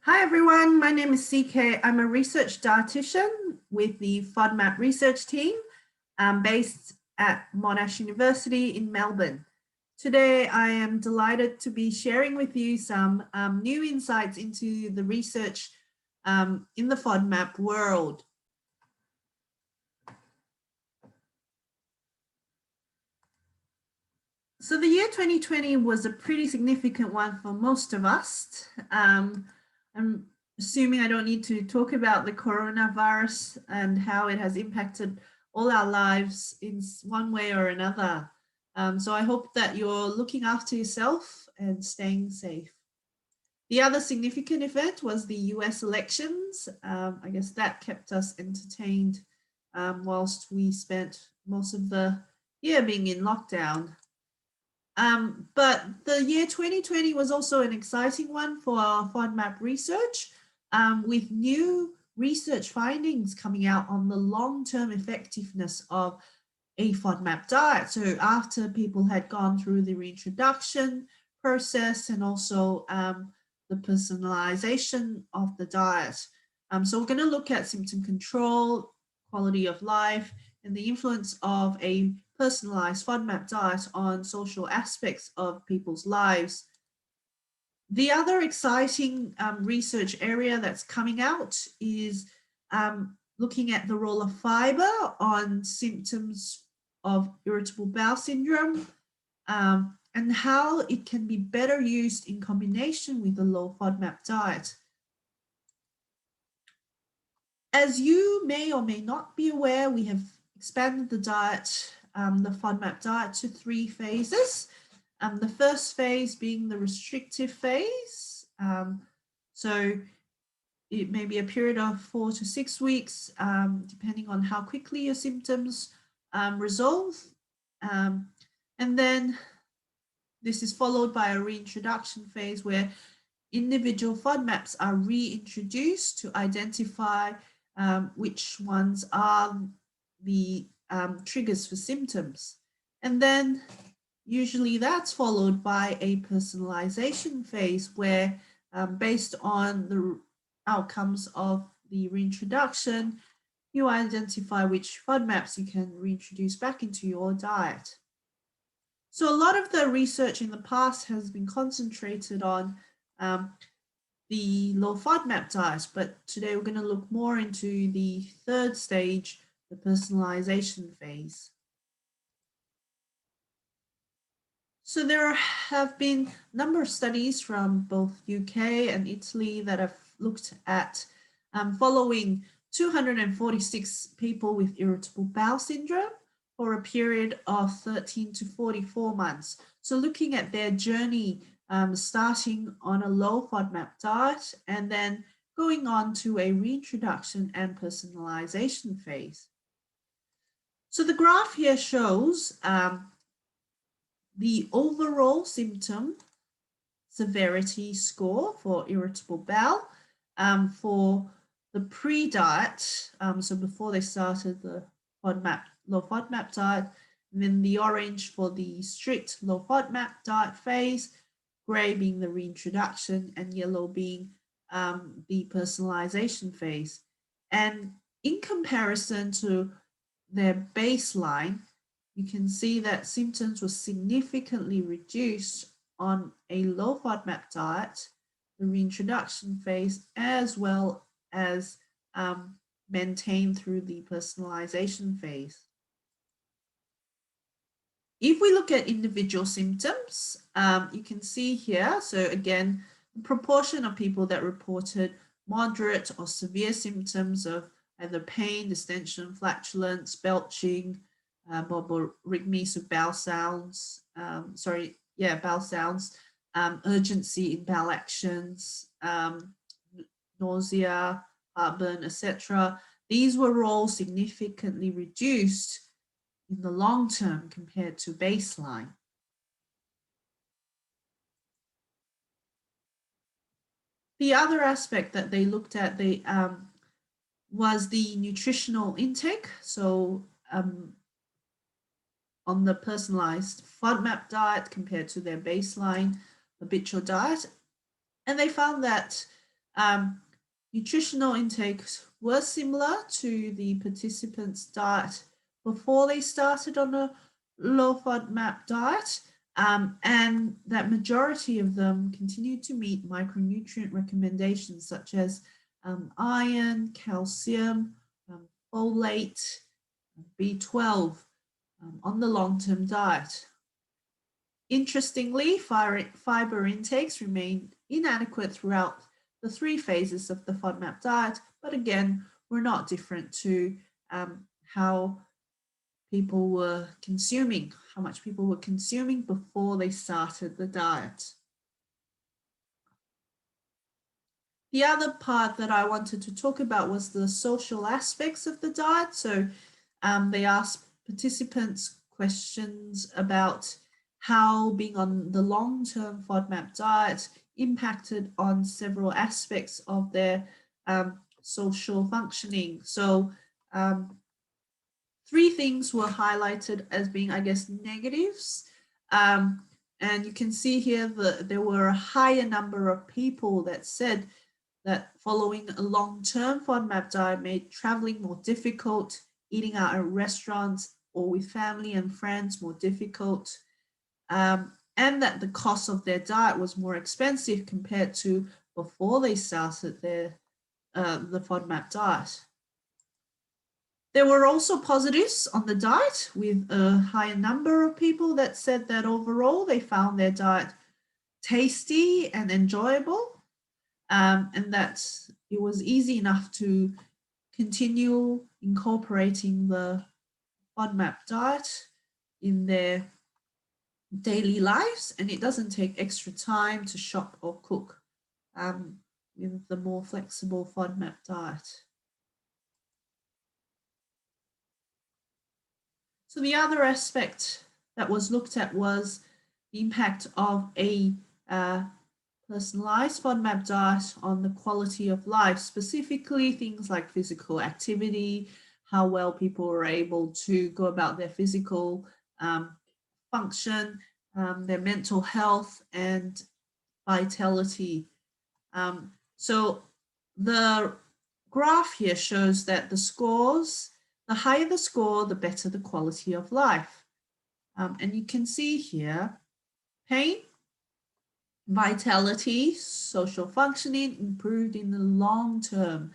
Hi everyone, my name is CK. I'm a research dietitian with the FODMAP research team based at Monash University in Melbourne. Today I am delighted to be sharing with you some new insights into the research in the FODMAP world. So the year 2020 was a pretty significant one for most of us. I'm assuming I don't need to talk about the coronavirus and how it has impacted all our lives in one way or another. So I hope that you're looking after yourself and staying safe. The other significant event was the US elections. I guess that kept us entertained whilst we spent most of the year being in lockdown. But the year 2020 was also an exciting one for our FODMAP research, with new research findings coming out on the long-term effectiveness of a FODMAP diet. So after people had gone through the reintroduction process and also the personalization of the diet. So we're going to look at symptom control, quality of life, and the influence of a personalized FODMAP diet on social aspects of people's lives. The other exciting research area that's coming out is looking at the role of fiber on symptoms of irritable bowel syndrome and how it can be better used in combination with a low FODMAP diet. As you may or may not be aware, we have expanded the diet, the FODMAP diet, to 3 phases. The first phase being the restrictive phase. So it may be a period of 4 to 6 weeks, depending on how quickly your symptoms resolve. And then this is followed by a reintroduction phase where individual FODMAPs are reintroduced to identify which ones are the triggers for symptoms. And then usually that's followed by a personalization phase where based on the outcomes of the reintroduction, you identify which FODMAPs you can reintroduce back into your diet. So a lot of the research in the past has been concentrated on the low FODMAP diet, but today we're going to look more into the third stage, the personalization phase. So there have been a number of studies from both UK and Italy that have looked at following 246 people with irritable bowel syndrome for a period of 13 to 44 months. So looking at their journey starting on a low FODMAP diet and then going on to a reintroduction and personalization phase. So the graph here shows the overall symptom severity score for irritable bowel for the pre-diet, so before they started the low FODMAP diet, and then the orange for the strict low FODMAP diet phase, gray being the reintroduction, and yellow being the personalization phase. And in comparison to their baseline, you can see that symptoms were significantly reduced on a low FODMAP diet, the reintroduction phase, as well as maintained through the personalization phase. If we look at individual symptoms, you can see here, so again, the proportion of people that reported moderate or severe symptoms of either pain, distension, flatulence, belching, borborygmi, so bowel sounds, bowel sounds, urgency in bowel actions, nausea, heartburn, etc. These were all significantly reduced in the long term compared to baseline. The other aspect that they looked at was the nutritional intake. So on the personalized FODMAP diet compared to their baseline habitual diet. And they found that Nutritional intakes were similar to the participants' diet before they started on a low FODMAP diet, and that majority of them continued to meet micronutrient recommendations such as iron, calcium, folate, B12 on the long-term diet. Interestingly, fiber intakes remained inadequate throughout the 3 phases of the FODMAP diet, but again, were not different to how people were consuming, how much people were consuming before they started the diet. The other part that I wanted to talk about was the social aspects of the diet. So they asked participants questions about how being on the long-term FODMAP diet impacted on several aspects of their social functioning. So 3 things were highlighted as being, I guess, negatives. And you can see here that there were a higher number of people that said that following a long-term FODMAP diet made traveling more difficult, eating out at restaurants or with family and friends more difficult, and that the cost of their diet was more expensive compared to before they started the FODMAP diet. There were also positives on the diet, with a higher number of people that said that overall they found their diet tasty and enjoyable, and that it was easy enough to continue incorporating the FODMAP diet in their daily lives, and it doesn't take extra time to shop or cook with the more flexible FODMAP diet. So the other aspect that was looked at was the impact of a personalized FODMAP diet on the quality of life, specifically things like physical activity, how well people were able to go about their physical function, their mental health and vitality. So the graph here shows that the scores, the higher the score, the better the quality of life. And you can see here, pain, vitality, social functioning improved in the long term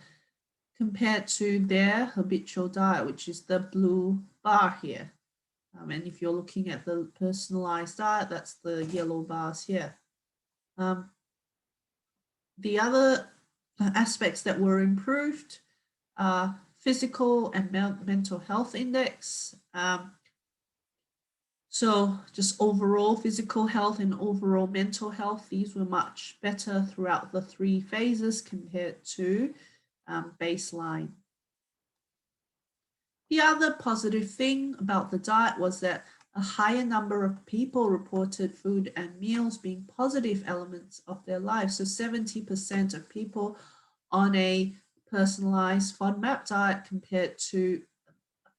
compared to their habitual diet, which is the blue bar here. And if you're looking at the personalized diet, that's the yellow bars here. The other aspects that were improved are physical and mental health index. So just overall physical health and overall mental health, these were much better throughout the 3 phases compared to baseline. The other positive thing about the diet was that a higher number of people reported food and meals being positive elements of their lives. So 70% of people on a personalized FODMAP diet compared to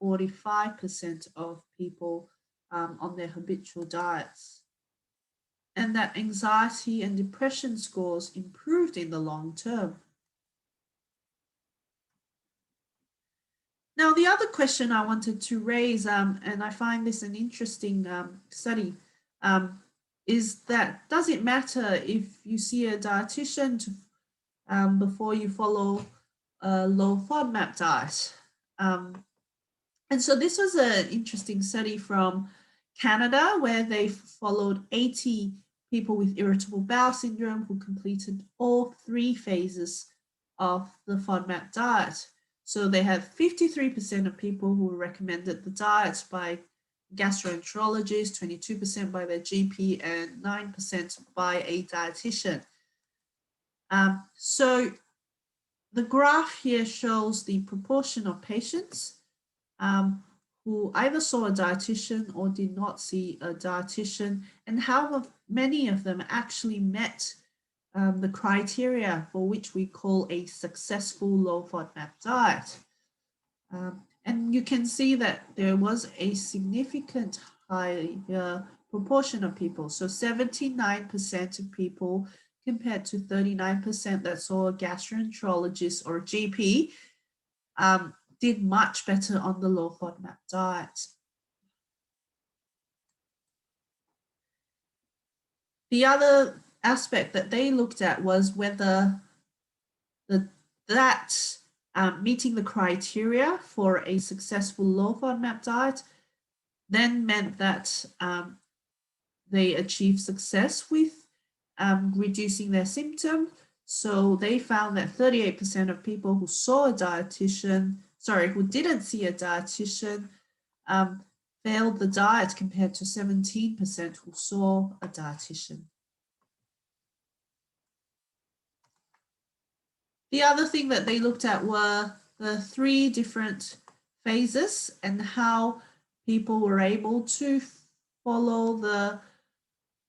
45% of people on their habitual diets. And that anxiety and depression scores improved in the long term. Now, the other question I wanted to raise, and I find this an interesting study, is that does it matter if you see a dietitian before you follow a low FODMAP diet? And so this was an interesting study from Canada where they followed 80 people with irritable bowel syndrome who completed all 3 phases of the FODMAP diet. So they had 53% of people who were recommended the diet by gastroenterologist, 22% by their GP, and 9% by a dietitian. So the graph here shows the proportion of patients who either saw a dietitian or did not see a dietitian, and how many of them actually met the criteria for which we call a successful low FODMAP diet. And you can see that there was a significant higher proportion of people. So 79% of people compared to 39% that saw a gastroenterologist or a GP, did much better on the low FODMAP diet. The other aspect that they looked at was whether meeting the criteria for a successful low FODMAP diet then meant that they achieved success with reducing their symptoms. So they found that 38% of people who saw a dietitian, who didn't see a dietitian, failed the diet compared to 17% who saw a dietitian. The other thing that they looked at were the 3 different phases and how people were able to follow the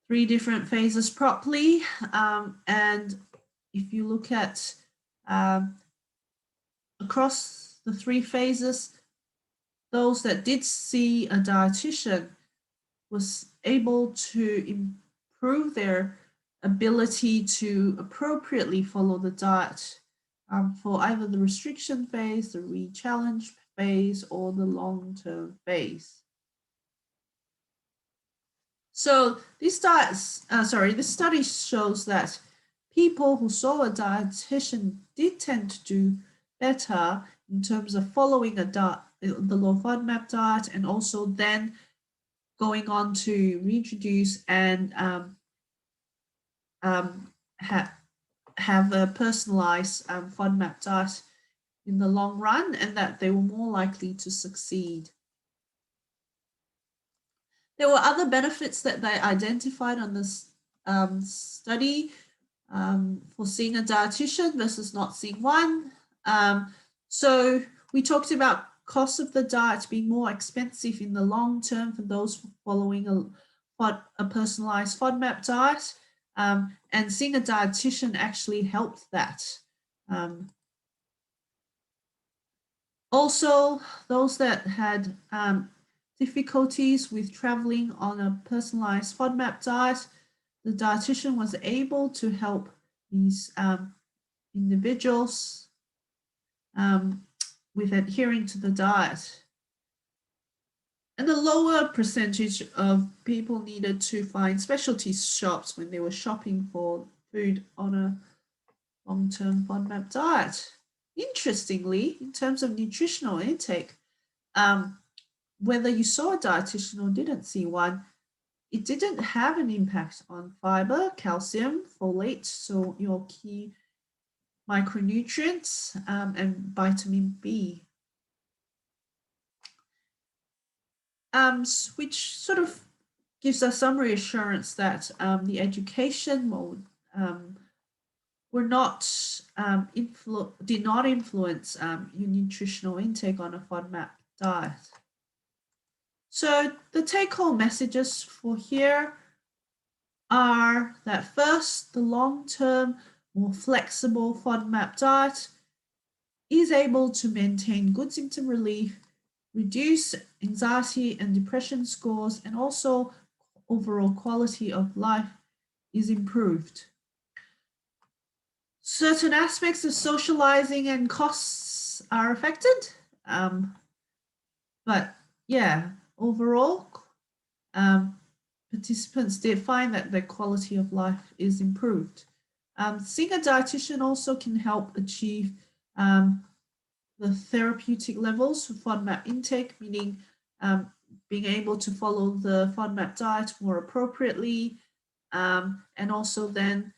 3 different phases properly. And if you look at across the 3 phases, those that did see a dietitian was able to improve their ability to appropriately follow the diet for either the restriction phase, the re-challenge phase, or the long-term phase. So this study shows that people who saw a dietitian did tend to do better in terms of following the low FODMAP diet, and also then going on to reintroduce and have a personalized FODMAP diet in the long run, and that they were more likely to succeed. There were other benefits that they identified on this study for seeing a dietitian versus not seeing one. So we talked about cost of the diet being more expensive in the long term for those following a personalized FODMAP diet, and seeing a dietitian actually helped that. Also, those that had difficulties with traveling on a personalized FODMAP diet, the dietitian was able to help these individuals with adhering to the diet. And a lower percentage of people needed to find specialty shops when they were shopping for food on a long-term FODMAP diet. Interestingly, in terms of nutritional intake, whether you saw a dietitian or didn't see one, it didn't have an impact on fiber, calcium, folate, so your key micronutrients, and vitamin B. Which sort of gives us some reassurance that the education mode did not influence your nutritional intake on a FODMAP diet. So the take-home messages for here are that first, the long-term, more flexible FODMAP diet is able to maintain good symptom relief, reduce anxiety and depression scores, and also overall quality of life is improved. Certain aspects of socializing and costs are affected, but yeah, overall, participants did find that their quality of life is improved. Seeing a dietitian also can help achieve the therapeutic levels for FODMAP intake, meaning being able to follow the FODMAP diet more appropriately, and also then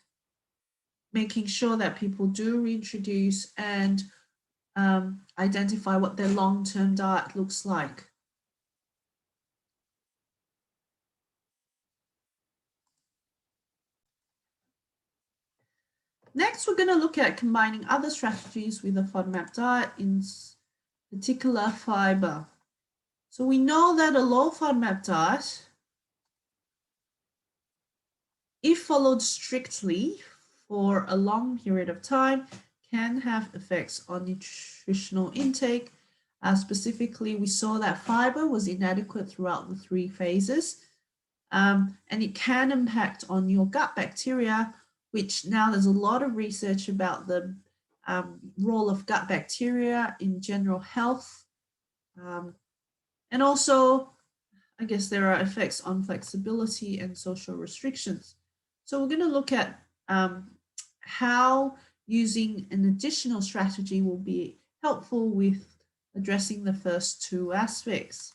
making sure that people do reintroduce and identify what their long-term diet looks like. Next, we're going to look at combining other strategies with a FODMAP diet, in particular fiber. So we know that a low FODMAP diet, if followed strictly for a long period of time, can have effects on nutritional intake. Specifically, we saw that fiber was inadequate throughout the 3 phases, and it can impact on your gut bacteria, which now there's a lot of research about the role of gut bacteria in general health. And also, I guess there are effects on flexibility and social restrictions. So we're going to look at how using an additional strategy will be helpful with addressing the first two aspects.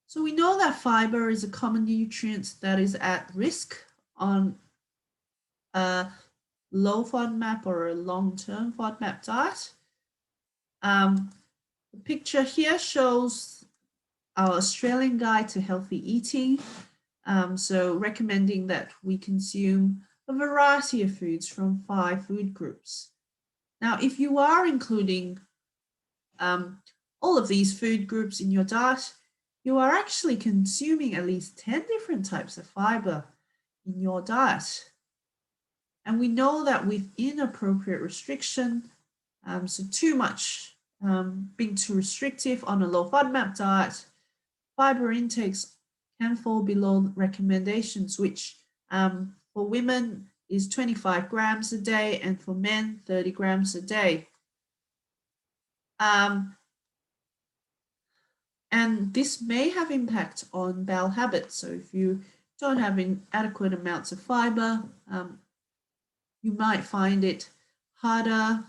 So we know that fiber is a common nutrient that is at risk on a low FODMAP or a long-term FODMAP diet. The picture here shows our Australian Guide to Healthy Eating. So recommending that we consume a variety of foods from 5 food groups. Now, if you are including all of these food groups in your diet, you are actually consuming at least 10 different types of fiber in your diet. And we know that with inappropriate restriction, so too much, being too restrictive on a low FODMAP diet, fiber intakes can fall below recommendations, which for women is 25 grams a day and for men 30 grams a day. And this may have impact on bowel habits. So if you don't have adequate amounts of fiber, you might find it harder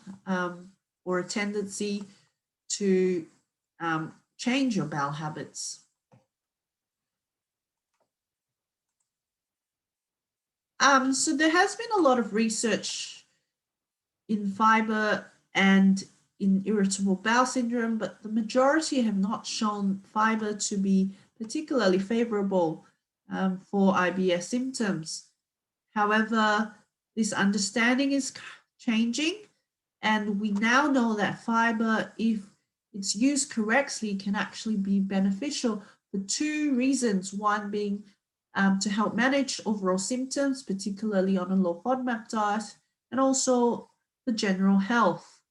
or a tendency to change your bowel habits. So there has been a lot of research in fiber and in irritable bowel syndrome, but the majority have not shown fiber to be particularly favorable for IBS symptoms. However, this understanding is changing, and we now know that fiber, if it's used correctly, can actually be beneficial for 2 reasons. One being to help manage overall symptoms, particularly on a low FODMAP diet, and also for general health.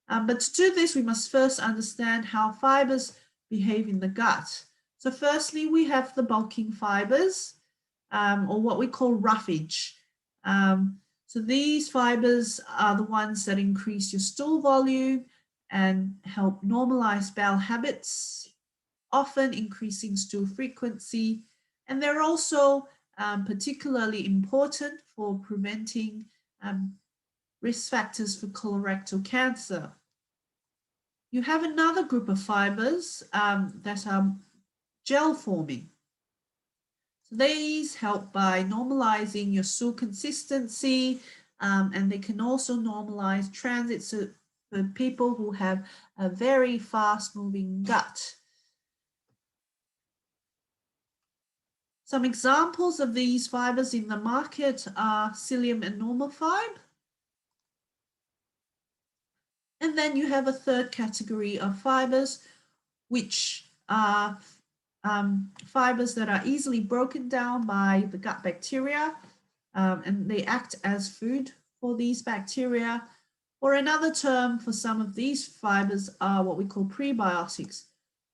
But to do this, we must first understand how fibers behave in the gut. So firstly, we have the bulking fibers, or what we call roughage. So these fibers are the ones that increase your stool volume and help normalize bowel habits, often increasing stool frequency. And they're also particularly important for preventing risk factors for colorectal cancer. You have another group of fibers that are gel forming. So these help by normalizing your stool consistency, and they can also normalize transit for people who have a very fast moving gut. Some examples of these fibers in the market are psyllium and normal fibre. And then you have a third category of fibers, which are fibers that are easily broken down by the gut bacteria, and they act as food for these bacteria. Or another term for some of these fibers are what we call prebiotics.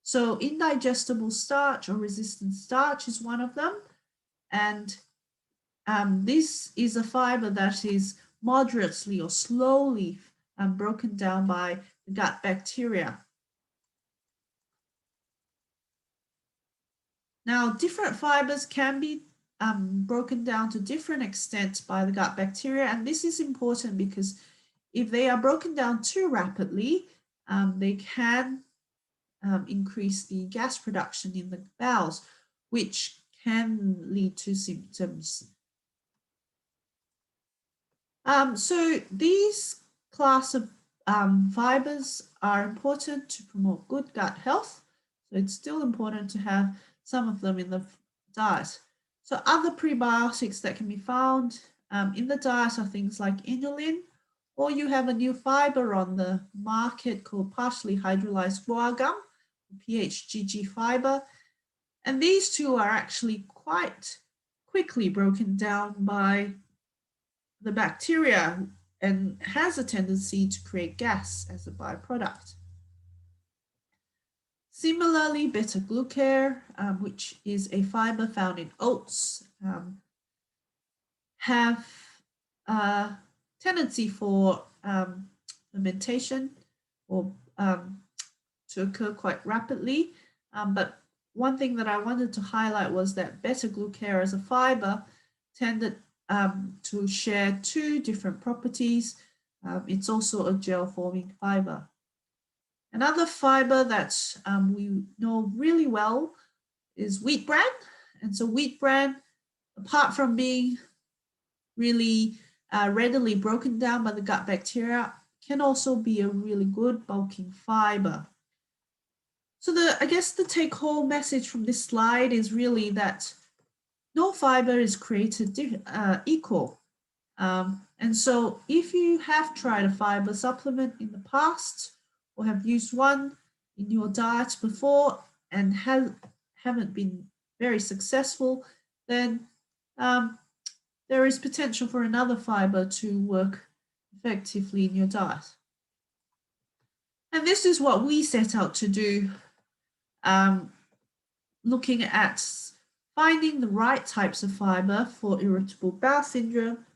So indigestible starch or resistant starch is one of them. And this is a fiber that is moderately or slowly broken down by the gut bacteria. Now, different fibers can be broken down to different extents by the gut bacteria, and this is important because if they are broken down too rapidly, they can increase the gas production in the bowels, which can lead to symptoms. So these class of fibers are important to promote good gut health. So it's still important to have some of them in the diet. So other prebiotics that can be found in the diet are things like inulin, or you have a new fiber on the market called partially hydrolyzed guar gum, PHGG fiber. And these two are actually quite quickly broken down by the bacteria and has a tendency to create gas as a byproduct. Similarly, beta-glucan, which is a fiber found in oats, have a tendency for fermentation or to occur quite rapidly. But one thing that I wanted to highlight was that beta-glucan as a fiber tended to share two different properties. It's also a gel-forming fiber. Another fiber that we know really well is wheat bran. And so wheat bran, apart from being really readily broken down by the gut bacteria, can also be a really good bulking fiber. So I guess the take-home message from this slide is really that no fiber is created equal. And so if you have tried a fiber supplement in the past or have used one in your diet before and haven't been very successful, then there is potential for another fiber to work effectively in your diet. And this is what we set out to do, looking at finding the right types of fiber for irritable bowel syndrome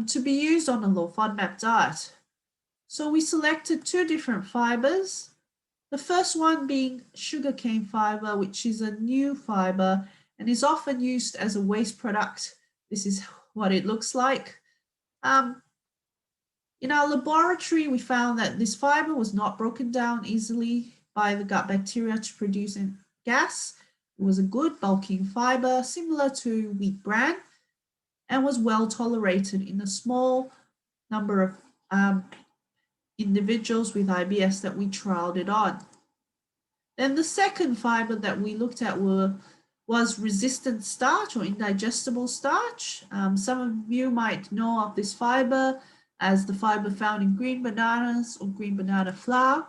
to be used on a low FODMAP diet. So we selected two different fibers. The first one being sugarcane fiber, which is a new fiber and is often used as a waste product. This is what it looks like. In our laboratory, we found that this fiber was not broken down easily by the gut bacteria to produce gas. It was a good bulking fiber, similar to wheat bran, and was well tolerated in a small number of individuals with IBS that we trialed it on. Then the second fiber that we looked at was resistant starch or indigestible starch. Some of you might know of this fiber as the fiber found in green bananas or green banana flour.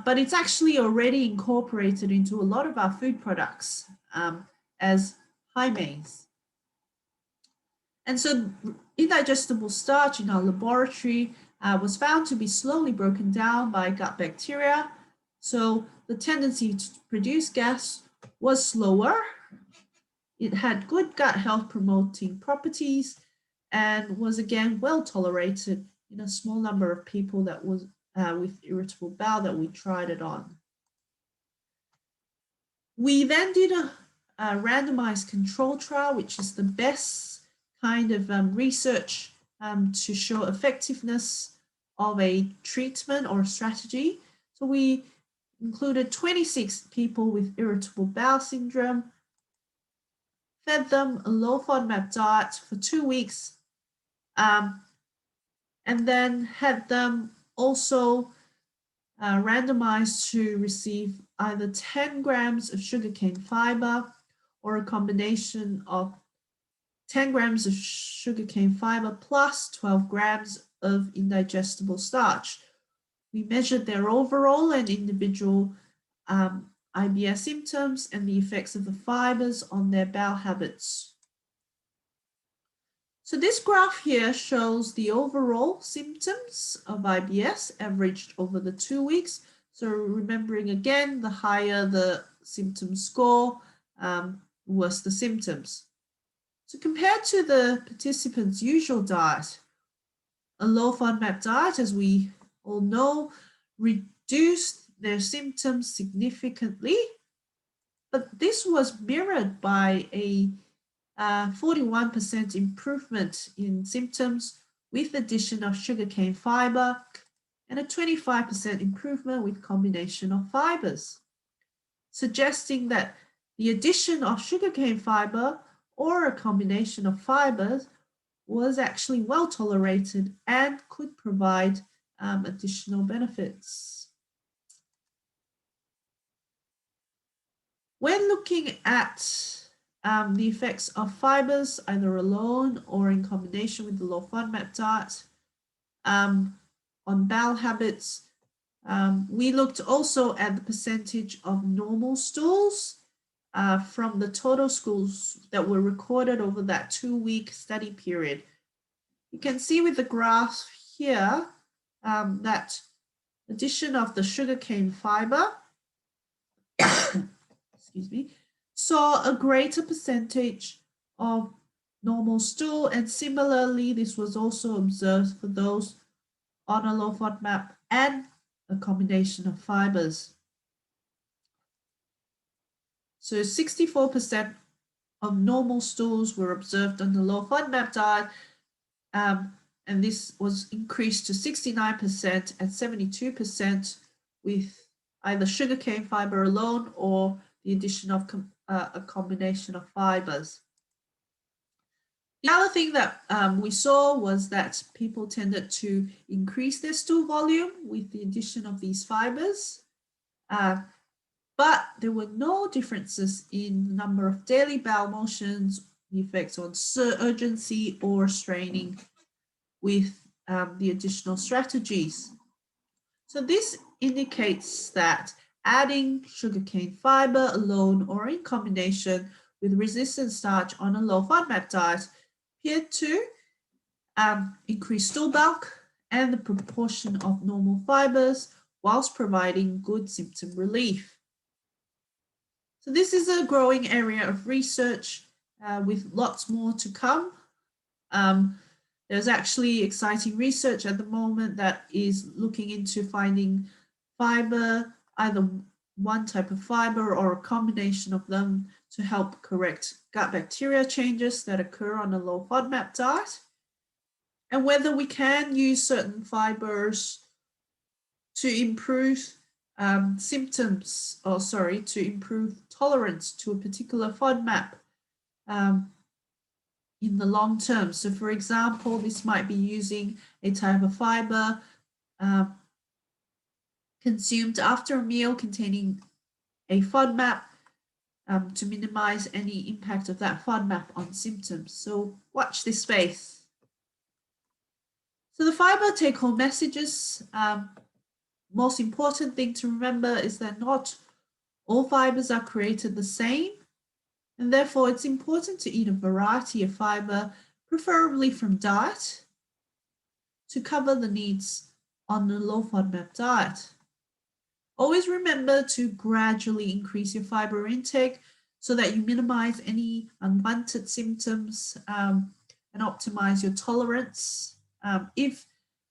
But it's actually already incorporated into a lot of our food products as high maize. And so indigestible starch in our laboratory was found to be slowly broken down by gut bacteria. So the tendency to produce gas was slower. It had good gut health promoting properties and was again well tolerated in a small number of people that was with irritable bowel that we tried it on. We then did a randomized control trial, which is the best kind of research to show effectiveness of a treatment or strategy. So we included 26 people with irritable bowel syndrome, fed them a low FODMAP diet for 2 weeks, and then had them also randomized to receive either 10 grams of sugarcane fiber or a combination of 10 grams of sugarcane fiber plus 12 grams of indigestible starch. We measured their overall and individual IBS symptoms and the effects of the fibers on their bowel habits. So this graph here shows the overall symptoms of IBS averaged over the 2 weeks. So remembering again, the higher the symptom score, worse the symptoms. So compared to the participants' usual diet, a low FODMAP diet, as we all know, reduced their symptoms significantly, but this was mirrored by a 41% improvement in symptoms with addition of sugarcane fiber and a 25% improvement with combination of fibers, suggesting that the addition of sugarcane fiber or a combination of fibers was actually well tolerated and could provide additional benefits. When looking at the effects of fibers, either alone or in combination with the low FODMAP diet on bowel habits, we looked also at the percentage of normal stools from the total stools that were recorded over that 2-week study period. You can see with the graph here that addition of the sugarcane fiber excuse me, saw a greater percentage of normal stool, and similarly, this was also observed for those on a low FODMAP and a combination of fibers. So 64% of normal stools were observed on the low FODMAP diet, and this was increased to 69% and 72% with either sugarcane fiber alone or the addition of a combination of fibers. The other thing that we saw was that people tended to increase their stool volume with the addition of these fibers, but there were no differences in the number of daily bowel motions, the effects on urgency or straining with the additional strategies. So this indicates that adding sugarcane fiber alone or in combination with resistant starch on a low FODMAP diet appeared to increase stool bulk and the proportion of normal fibers whilst providing good symptom relief. So this is a growing area of research with lots more to come. There's actually exciting research at the moment that is looking into finding fiber, either one type of fiber or a combination of them, to help correct gut bacteria changes that occur on a low FODMAP diet, and whether we can use certain fibers to improve to improve tolerance to a particular FODMAP in the long term. So for example, this might be using a type of fiber consumed after a meal containing a FODMAP to minimize any impact of that FODMAP on symptoms. So watch this space. So the fiber take-home messages, most important thing to remember is that not all fibers are created the same, and therefore it's important to eat a variety of fiber, preferably from diet, to cover the needs on a low FODMAP diet. Always remember to gradually increase your fiber intake so that you minimize any unwanted symptoms and optimize your tolerance.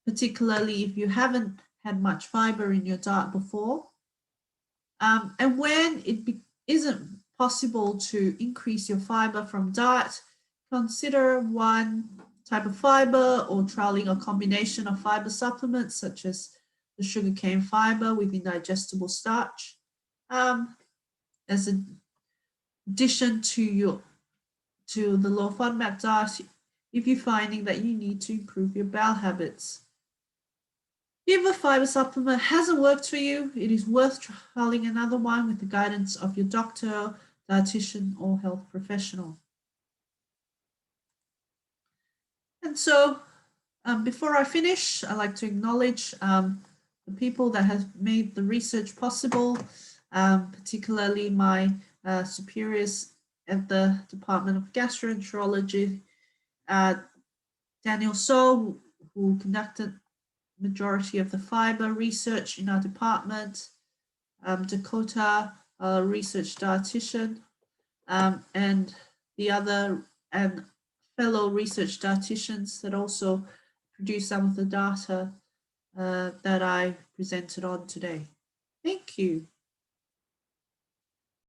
Particularly if you haven't had much fiber in your diet before. And when it isn't possible to increase your fiber from diet, consider one type of fiber or trialing a combination of fiber supplements such as the sugarcane fiber with indigestible starch as an addition to the low FODMAP diet if you're finding that you need to improve your bowel habits. If a fiber supplement hasn't worked for you, it is worth trialing another one with the guidance of your doctor, dietitian, or health professional. And so before I finish, I'd like to acknowledge the people that have made the research possible, particularly my superiors at the Department of Gastroenterology, Daniel So, who conducted majority of the fiber research in our department, Dakota, a research dietitian, and the other and fellow research dietitians that also produce some of the data that I presented on today. Thank you.